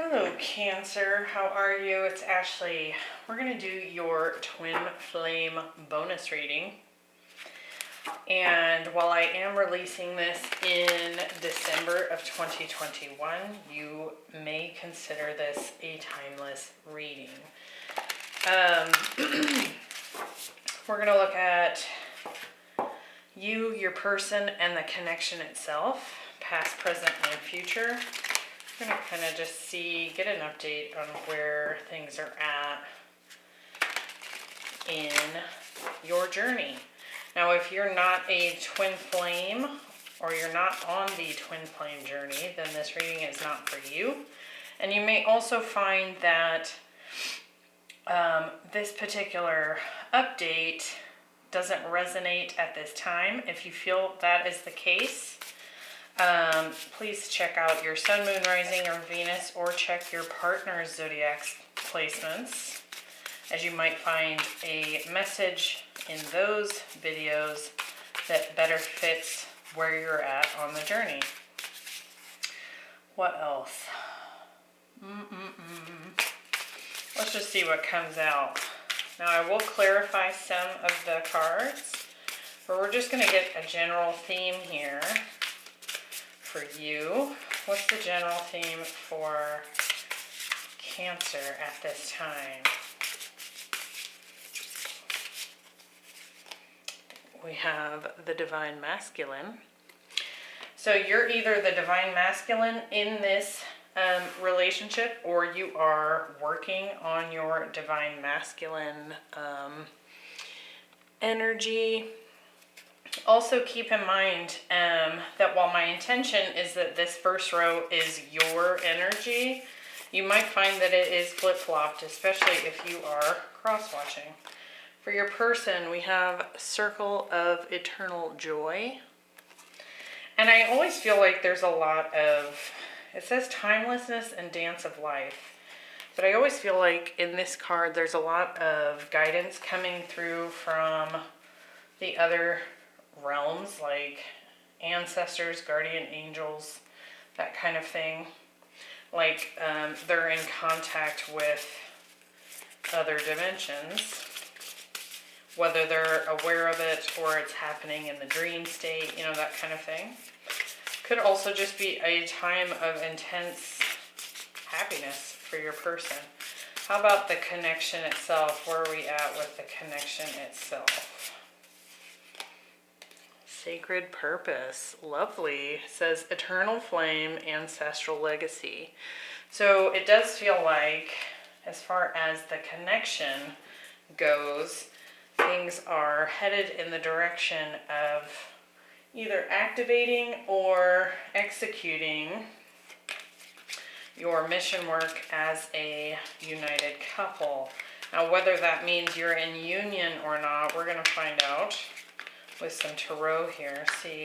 Hello, Cancer. How are you? It's Ashley. We're going to do your twin flame bonus reading. And while I am releasing this in December of 2021, you may consider this a timeless reading. We're going to look at you, your person, and the connection itself, past, present, and future. I'm going to kind of just get an update on where things are at in your journey. Now, if you're not a twin flame or you're not on the twin flame journey, then this reading is not for you. And you may also find that this particular update doesn't resonate at this time. If you feel that is the case, please check out your sun, moon, rising, or Venus, or check your partner's zodiac placements, as you might find a message in those videos that better fits where you're at on the journey. What else? Let's just see what comes out. Now, I will clarify some of the cards, but we're just going to get a general theme here for you. What's the general theme for Cancer at this time? We have the Divine Masculine. So you're either the Divine Masculine in this relationship, or you are working on your Divine Masculine energy. Also keep in mind that while my intention is that this first row is your energy, you might find that it is flip-flopped, especially if you are cross-watching. For your person, we have Circle of Eternal Joy. And I always feel like there's a lot of, it says timelessness and dance of life. But I always feel like in this card, there's a lot of guidance coming through from the other realms, like ancestors, guardian angels, that kind of thing. Like they're in contact with other dimensions, whether they're aware of it or it's happening in the dream state, you know, that kind of thing. Could also just be a time of intense happiness for your person. How about the connection itself? Where are we at with the connection itself? Sacred Purpose. Lovely. It says Eternal Flame, Ancestral Legacy. So it does feel like, as far as the connection goes, things are headed in the direction of either activating or executing your mission work as a united couple. Now, whether that means you're in union or not, we're going to find out with some tarot here, see,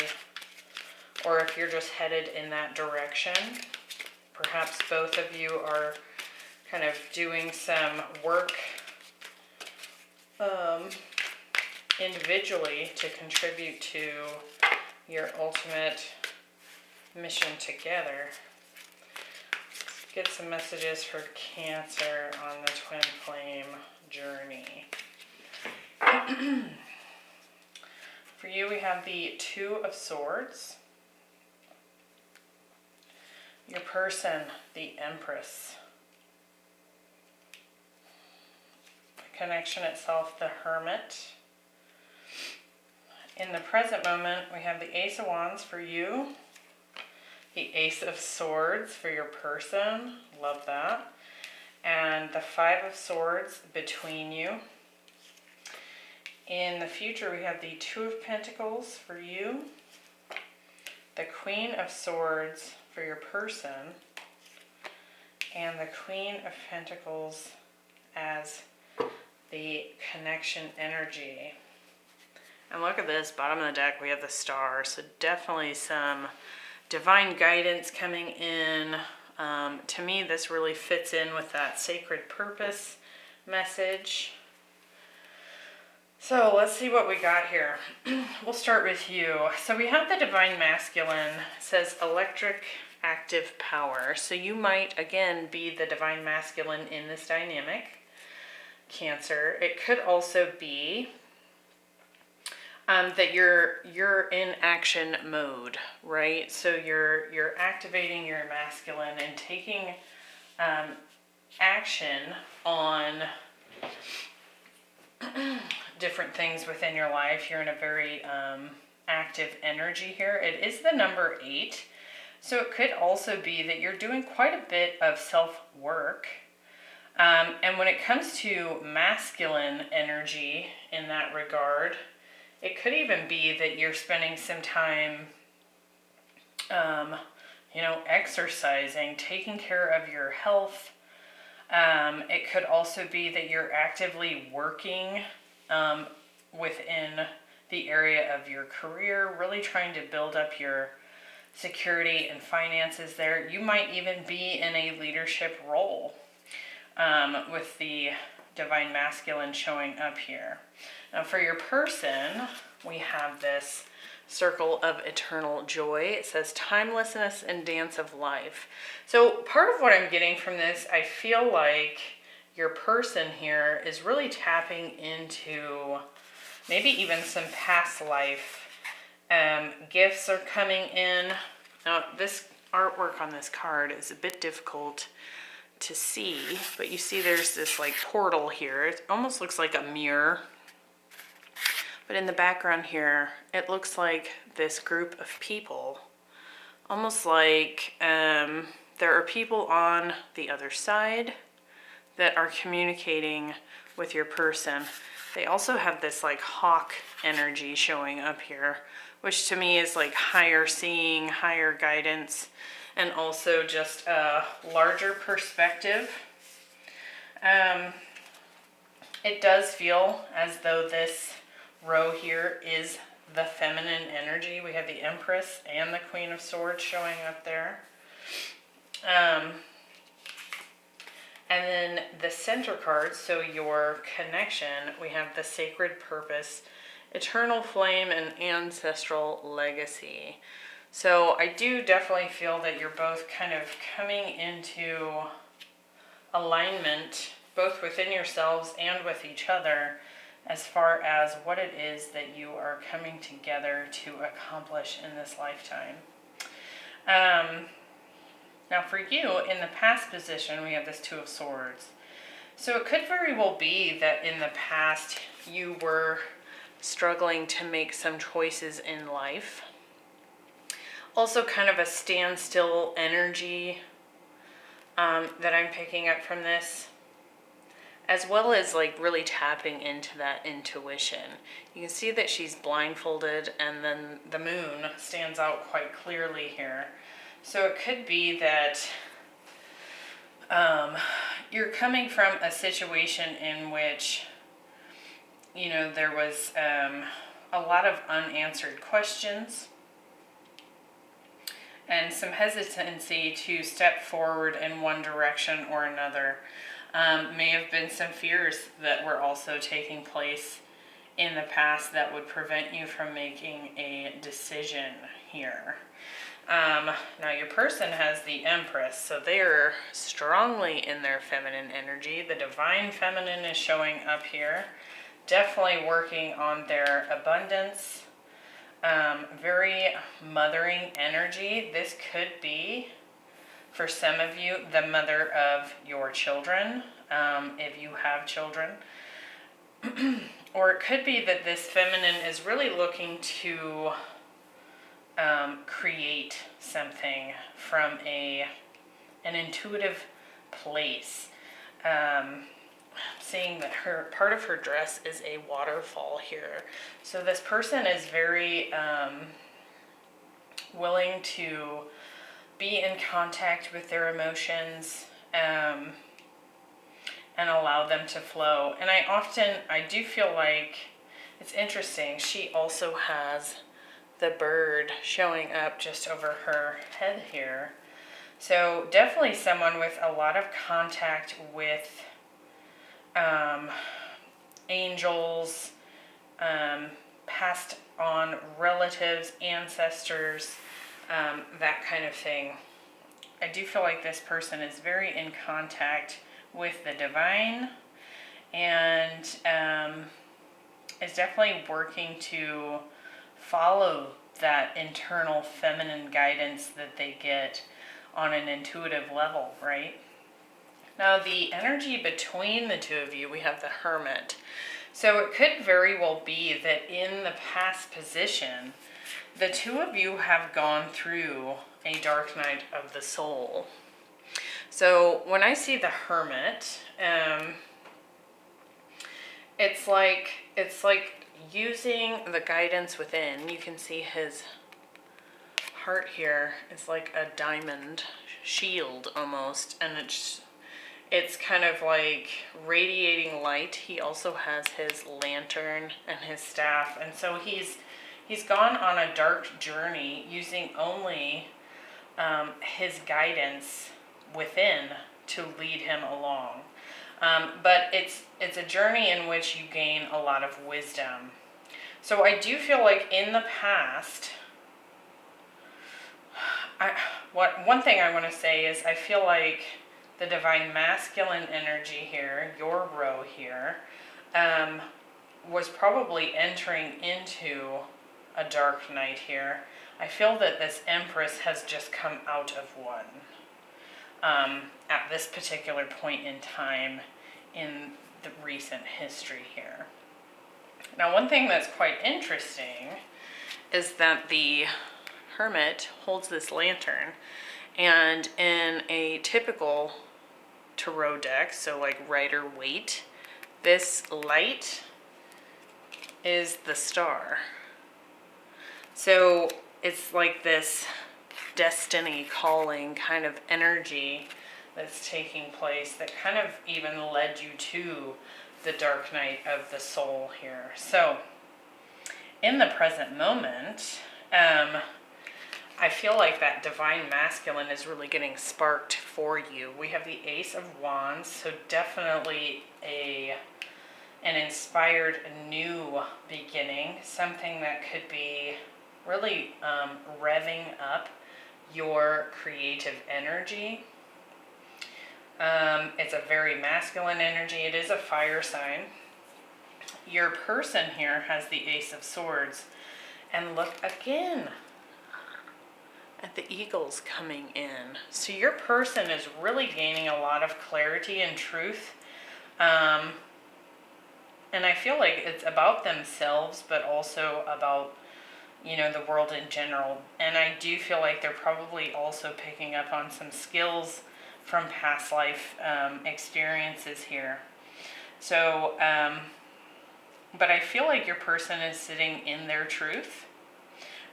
or if you're just headed in that direction. Perhaps both of you are kind of doing some work individually to contribute to your ultimate mission together. Let's get some messages for Cancer on the twin flame journey. For you, we have the Two of Swords. Your person, the Empress. The connection itself, the Hermit. In the present moment, we have the Ace of Wands for you. The Ace of Swords for your person. Love that. And the Five of Swords between you. In the future, we have the Two of Pentacles for you, the Queen of Swords for your person, and the Queen of Pentacles as the connection energy. And look at this, bottom of the deck, we have the Star. So definitely some divine guidance coming in. To me, this really fits in with that Sacred Purpose message. So let's see what we got here. We'll start with you. So we have the Divine Masculine. It says electric active power. So you might, again, be the divine masculine in this dynamic, Cancer. It could also be that you're in action mode, right? So you're activating your masculine and taking action on different things within your life. You're in a very active energy here. It is the number 8. So it could also be that you're doing quite a bit of self-work. And when it comes to masculine energy in that regard, it could even be that you're spending some time, exercising, taking care of your health. It could also be that you're actively working within the area of your career, really trying to build up your security and finances there. You might even be in a leadership role with the divine masculine showing up here. Now for your person, we have this circle of eternal joy. It says timelessness and dance of life. So part of what I'm getting from this, I feel like your person here is really tapping into maybe even some past life. Gifts are coming in. Now this artwork on this card is a bit difficult to see, but you see there's this like portal here. It almost looks like a mirror. But in the background here, it looks like this group of people, almost like there are people on the other side that are communicating with your person. They also have this like hawk energy showing up here, which to me is like higher seeing, higher guidance, and also just a larger perspective. It does feel as though this row here is the feminine energy. We have the Empress and the Queen of Swords showing up there. And then the center card, so your connection, we have the Sacred Purpose, Eternal Flame, and Ancestral Legacy. So I do definitely feel that you're both kind of coming into alignment, both within yourselves and with each other, as far as what it is that you are coming together to accomplish in this lifetime. Now for you, in the past position, we have this Two of Swords. So it could very well be that in the past you were struggling to make some choices in life. Also kind of a standstill energy that I'm picking up from this, as well as like really tapping into that intuition. You can see that she's blindfolded, and then the moon stands out quite clearly here. So it could be that you're coming from a situation in which, there was a lot of unanswered questions and some hesitancy to step forward in one direction or another. May have been some fears that were also taking place in the past that would prevent you from making a decision here. Now your person has the Empress, so they are strongly in their feminine energy. The divine feminine is showing up here, definitely working on their abundance. Very mothering energy. This could be, for some of you, the mother of your children, if you have children. Or it could be that this feminine is really looking to create something from an intuitive place. Seeing that part of her dress is a waterfall here. So this person is very willing to be in contact with their emotions and allow them to flow. And I do feel like it's interesting. She also has the bird showing up just over her head here. So definitely someone with a lot of contact with angels, passed on relatives, ancestors, that kind of thing. I do feel like this person is very in contact with the divine, and is definitely working to follow that internal feminine guidance that they get on an intuitive level, right? Now, the energy between the two of you, we have the Hermit. So it could very well be that in the past position, the two of you have gone through a dark night of the soul. So when I see the Hermit, it's like using the guidance within. You can see his heart here is like a diamond shield almost, and it's kind of like radiating light. He also has his lantern and his staff, and so he's gone on a dark journey using only his guidance within to lead him along. But it's a journey in which you gain a lot of wisdom. So I do feel like in the past, one thing I want to say is I feel like the divine masculine energy here, your row here, was probably entering into a dark night here. I feel that this Empress has just come out of one at this particular point in time in the recent history here. Now, one thing that's quite interesting is that the Hermit holds this lantern, and in a typical tarot deck, so like Rider-Waite, this light is the star. So it's like this destiny calling kind of energy that's taking place that kind of even led you to the dark night of the soul here. So in the present moment, I feel like that divine masculine is really getting sparked for you. We have the Ace of Wands, so definitely an inspired new beginning, something that could be really revving up your creative energy. It's a very masculine energy. It is a fire sign. Your person here has the Ace of Swords. And look again at the eagles coming in. So your person is really gaining a lot of clarity and truth. And I feel like it's about themselves, but also about, you know, the world in general. And I do feel like they're probably also picking up on some skills from past life experiences here. So, but I feel like your person is sitting in their truth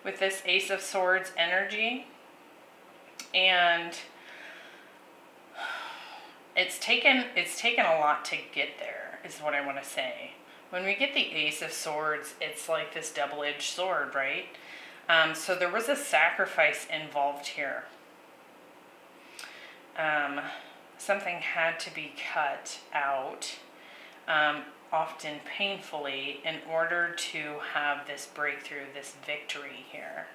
with this Ace of Swords energy. And it's taken a lot to get there, is what I want to say. When we get the Ace of Swords, it's like this double-edged sword, right? So there was a sacrifice involved here. Something had to be cut out, often painfully, in order to have this breakthrough, this victory here.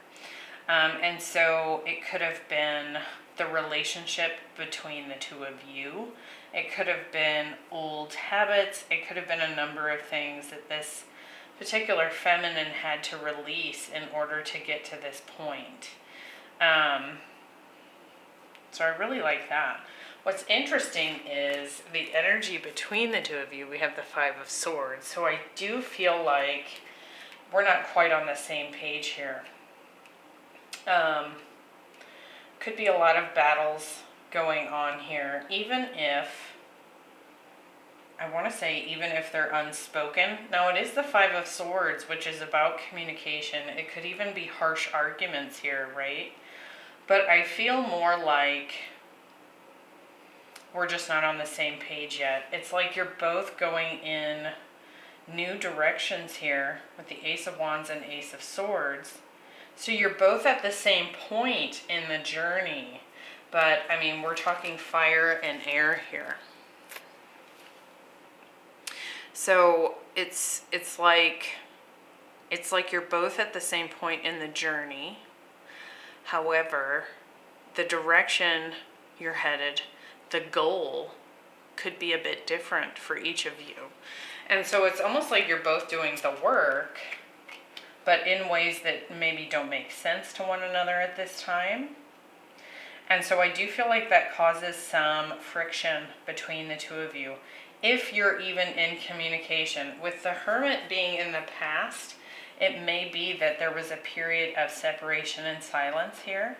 And so it could have been the relationship between the two of you. It could have been old habits. It could have been a number of things that this particular feminine had to release in order to get to this point. So I really like that. What's interesting is the energy between the two of you. We have the Five of Swords. So I do feel like we're not quite on the same page here. Could be a lot of battles going on here, even if, I want to say, even if they're unspoken. Now, it is the Five of Swords, which is about communication. It could even be harsh arguments here, right? But I feel more like we're just not on the same page yet. It's like you're both going in new directions here with the Ace of Wands and Ace of Swords. So you're both at the same point in the journey. But, I mean, we're talking fire and air here. So it's like you're both at the same point in the journey. However, the direction you're headed, the goal could be a bit different for each of you. And so it's almost like you're both doing the work, but in ways that maybe don't make sense to one another at this time. And so I do feel like that causes some friction between the two of you, if you're even in communication. With the Hermit being in the past, it may be that there was a period of separation and silence here,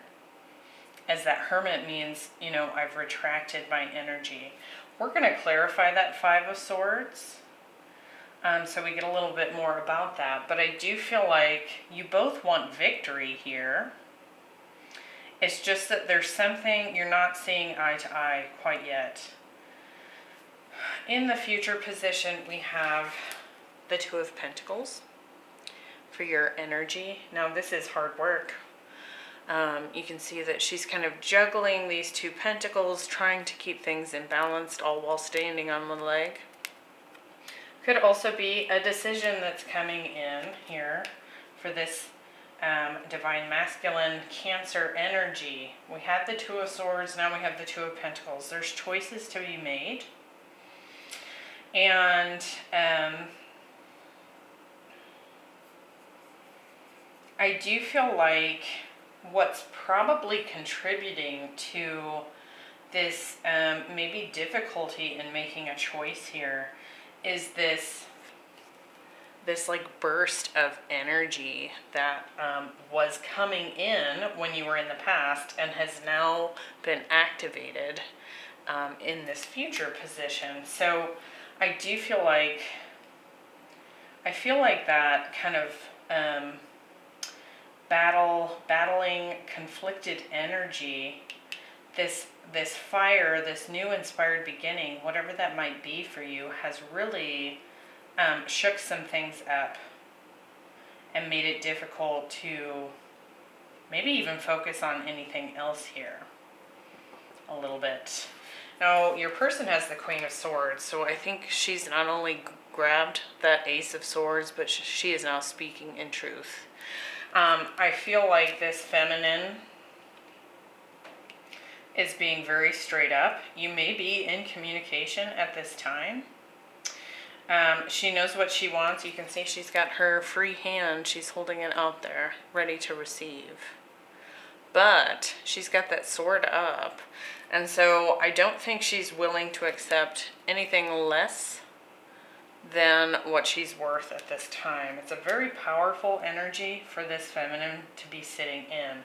as that Hermit means, you know, I've retracted my energy. We're going to clarify that Five of Swords, so we get a little bit more about that. But I do feel like you both want victory here. It's just that there's something you're not seeing eye to eye quite yet. In the future position, we have the Two of Pentacles for your energy. Now, this is hard work. You can see that she's kind of juggling these two pentacles, trying to keep things in balance, all while standing on one leg. Could also be a decision that's coming in here for this Divine Masculine Cancer energy. We had the Two of Swords, now we have the Two of Pentacles. There's choices to be made. And I do feel like what's probably contributing to this maybe difficulty in making a choice here is this like burst of energy that was coming in when you were in the past and has now been activated in this future position. So I do feel like, that kind of battling conflicted energy, this fire, this new inspired beginning, whatever that might be for you, has really shook some things up and made it difficult to maybe even focus on anything else here a little bit. Now, your person has the Queen of Swords, so I think she's not only grabbed that Ace of Swords, but she is now speaking in truth. I feel like this feminine is being very straight up. You may be in communication at this time. She knows what she wants. You can see she's got her free hand. She's holding it out there, ready to receive. But she's got that sword up. And so I don't think she's willing to accept anything less than what she's worth at this time. It's a very powerful energy for this feminine to be sitting in.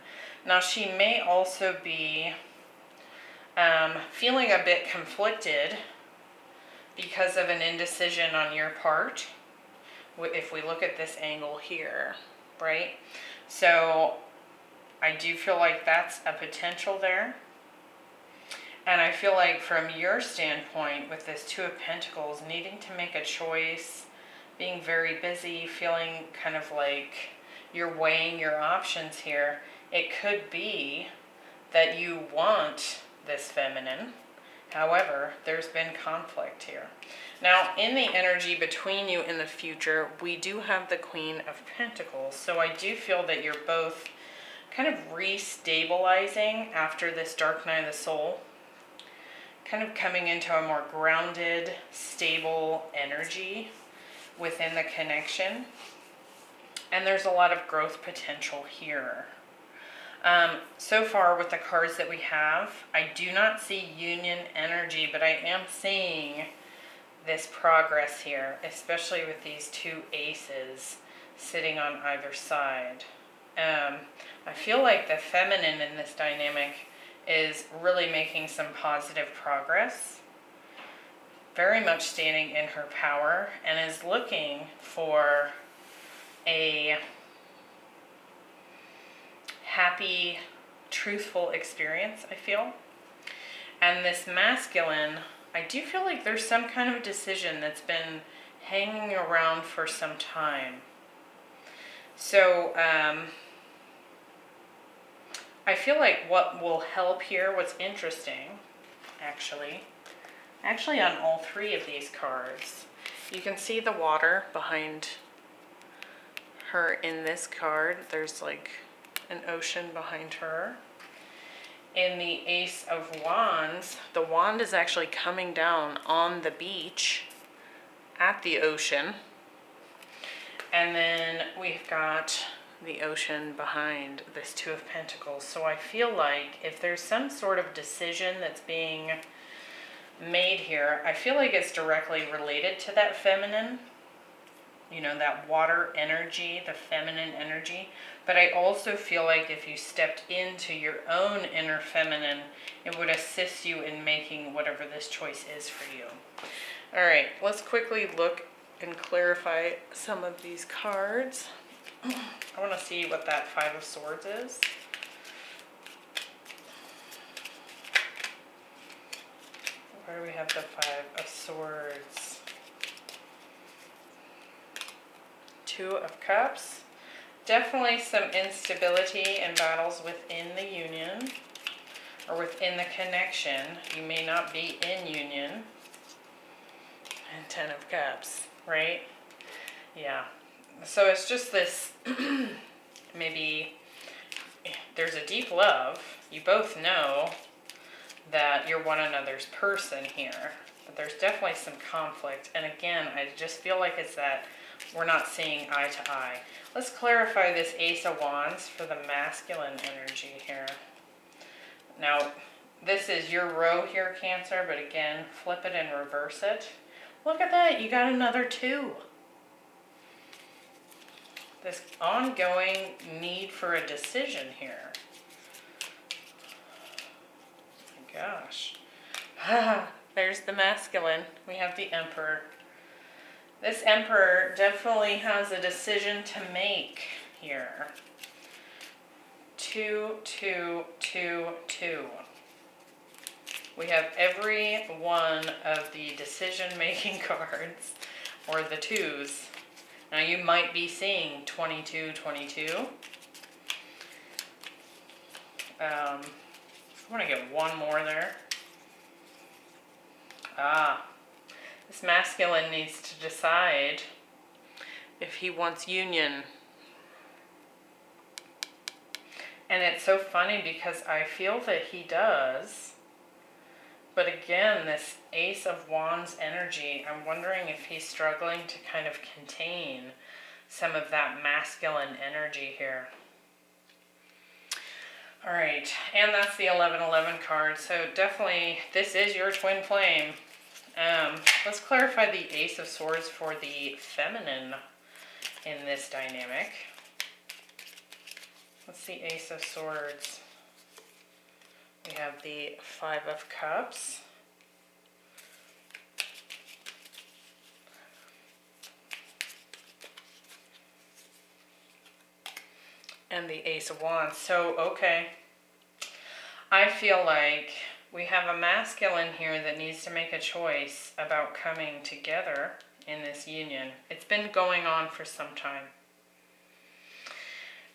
Now, she may also be feeling a bit conflicted because of an indecision on your part, if we look at this angle here, right? So I do feel like that's a potential there. And I feel like from your standpoint, with this Two of Pentacles, needing to make a choice, being very busy, feeling kind of like you're weighing your options here, it could be that you want this feminine. However, there's been conflict here. Now, in the energy between you in the future, we do have the Queen of Pentacles. So I do feel that you're both kind of restabilizing after this Dark Night of the Soul, kind of coming into a more grounded, stable energy within the connection. And there's a lot of growth potential here. So far with the cards that we have, I do not see union energy, but I am seeing this progress here, especially with these two aces sitting on either side. I feel like the feminine in this dynamic is really making some positive progress, very much standing in her power, and is looking for a happy, truthful experience, I feel. And this masculine, I do feel like there's some kind of decision that's been hanging around for some time. So I feel like what will help here, what's interesting, actually on all three of these cards, you can see the water behind her in this card. There's like an ocean behind her. In the Ace of Wands, the wand is actually coming down on the beach at the ocean. And then we've got the ocean behind this Two of Pentacles. So I feel like if there's some sort of decision that's being made here, I feel like it's directly related to that feminine, you know, that water energy, the feminine energy. But I also feel like if you stepped into your own inner feminine, it would assist you in making whatever this choice is for you. All right, let's quickly look and clarify some of these cards. I want to see what that Five of Swords is. Where do we have the Five of Swords? Two of Cups. Definitely some instability and battles within the union or within the connection. You may not be in union. And Ten of Cups, right? Yeah. So it's just this, maybe there's a deep love. You both know that you're one another's person here. But there's definitely some conflict. And again, I just feel like it's that we're not seeing eye to eye. Let's clarify this Ace of Wands for the masculine energy here. Now, this is your row here, Cancer, but again, flip it and reverse it. Look at that, you got another two. This ongoing need for a decision here. Oh my gosh. There's the masculine. We have the Emperor. This Emperor definitely has a decision to make here. 2, 2, 2, 2. We have every one of the decision-making cards, or the twos. Now you might be seeing 22, 22. I want to get one more there. This masculine needs to decide if he wants union. And it's so funny because I feel that he does. But again, this Ace of Wands energy, I'm wondering if he's struggling to kind of contain some of that masculine energy here. All right, and that's the 1111 card. So definitely, this is your twin flame. Let's clarify the Ace of Swords for the feminine in this dynamic. What's the Ace of Swords? We have the Five of Cups. And the Ace of Wands. So, okay. I feel like we have a masculine here that needs to make a choice about coming together in this union. It's been going on for some time.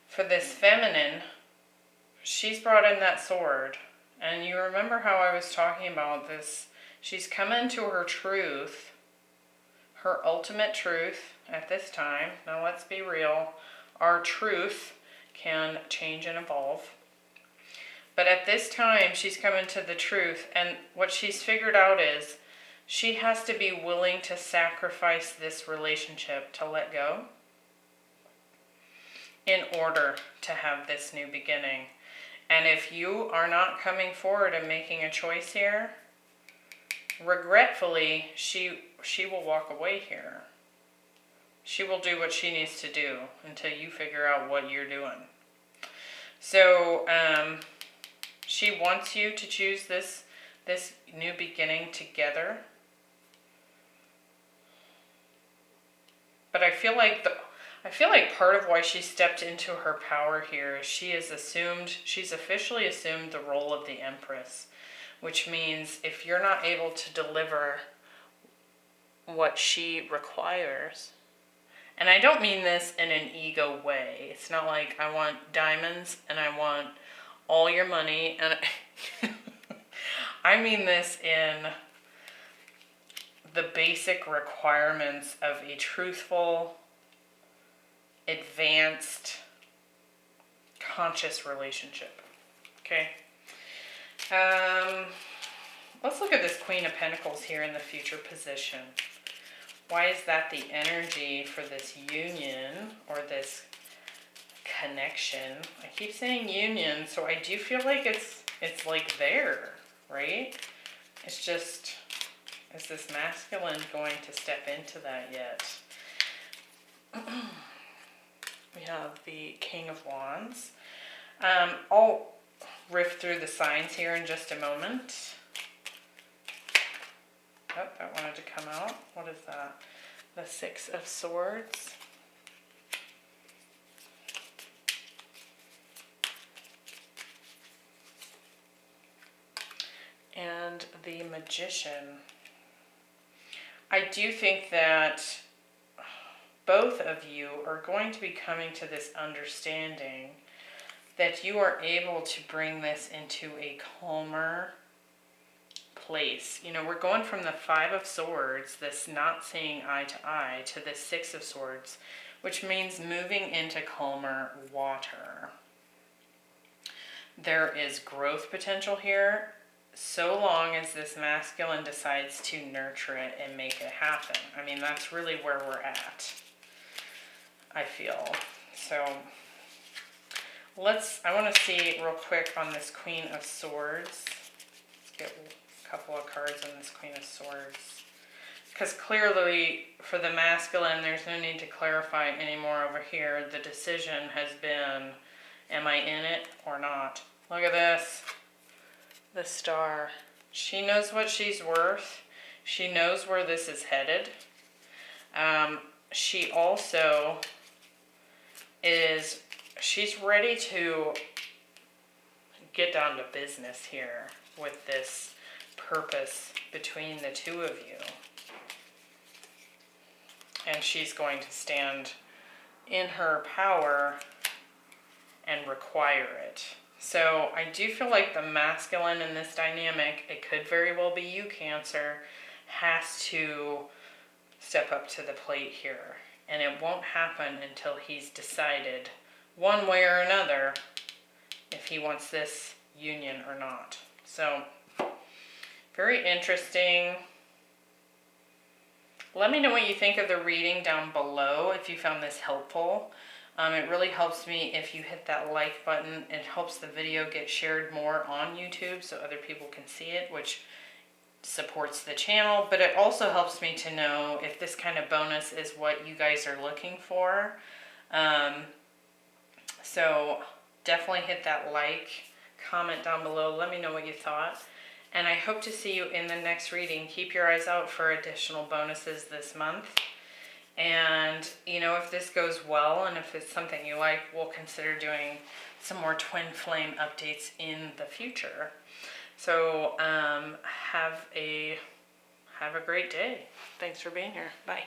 For this feminine, she's brought in that sword. And you remember how I was talking about this? She's come into her truth, her ultimate truth at this time. Now let's be real. Our truth can change and evolve. But at this time, she's come into the truth. And what she's figured out is she has to be willing to sacrifice this relationship, to let go, in order to have this new beginning. And if you are not coming forward and making a choice here, regretfully, she will walk away here. She will do what she needs to do until you figure out what you're doing. So, she wants you to choose this new beginning together. But I feel like part of why she stepped into her power here is she's officially assumed the role of the Empress, which means if you're not able to deliver what she requires, and I don't mean this in an ego way. It's not like I want diamonds and I want all your money, and I mean this in the basic requirements of a truthful, advanced, conscious relationship. Okay? Let's look at this Queen of Pentacles here in the future position. Why is that the energy for this union or this connection? I keep saying union, so I do feel like it's like there, right? It's just, is this masculine going to step into that yet? We have the King of Wands. I'll riff through the signs here in just a moment. Oh, that wanted to come out. What is that? The Six of Swords. And the Magician. I do think that both of you are going to be coming to this understanding that you are able to bring this into a calmer place. You know, we're going from the Five of Swords, this not seeing eye to eye, to the Six of Swords, which means moving into calmer water. There is growth potential here, so long as this masculine decides to nurture it and make it happen. I mean, that's really where we're at, I feel. So I want to see real quick on this Queen of Swords. Let's get a couple of cards on this Queen of Swords. Because clearly, for the masculine, there's no need to clarify anymore over here. The decision has been, am I in it or not? Look at this. The Star. She knows what she's worth. She knows where this is headed. She also she's ready to get down to business here with this purpose between the two of you. And she's going to stand in her power and require it. So I do feel like the masculine in this dynamic, it could very well be you, Cancer, has to step up to the plate here. And it won't happen until he's decided one way or another if he wants this union or not. So, very interesting. Let me know what you think of the reading down below if you found this helpful. It really helps me if you hit that like button. It helps the video get shared more on YouTube so other people can see it, which supports the channel. But it also helps me to know if this kind of bonus is what you guys are looking for. So definitely hit that like, comment down below. Let me know what you thought. And I hope to see you in the next reading. Keep your eyes out for additional bonuses this month. And, you know, if this goes well and if it's something you like, we'll consider doing some more twin flame updates in the future. So have a great day. Thanks for being here. Bye.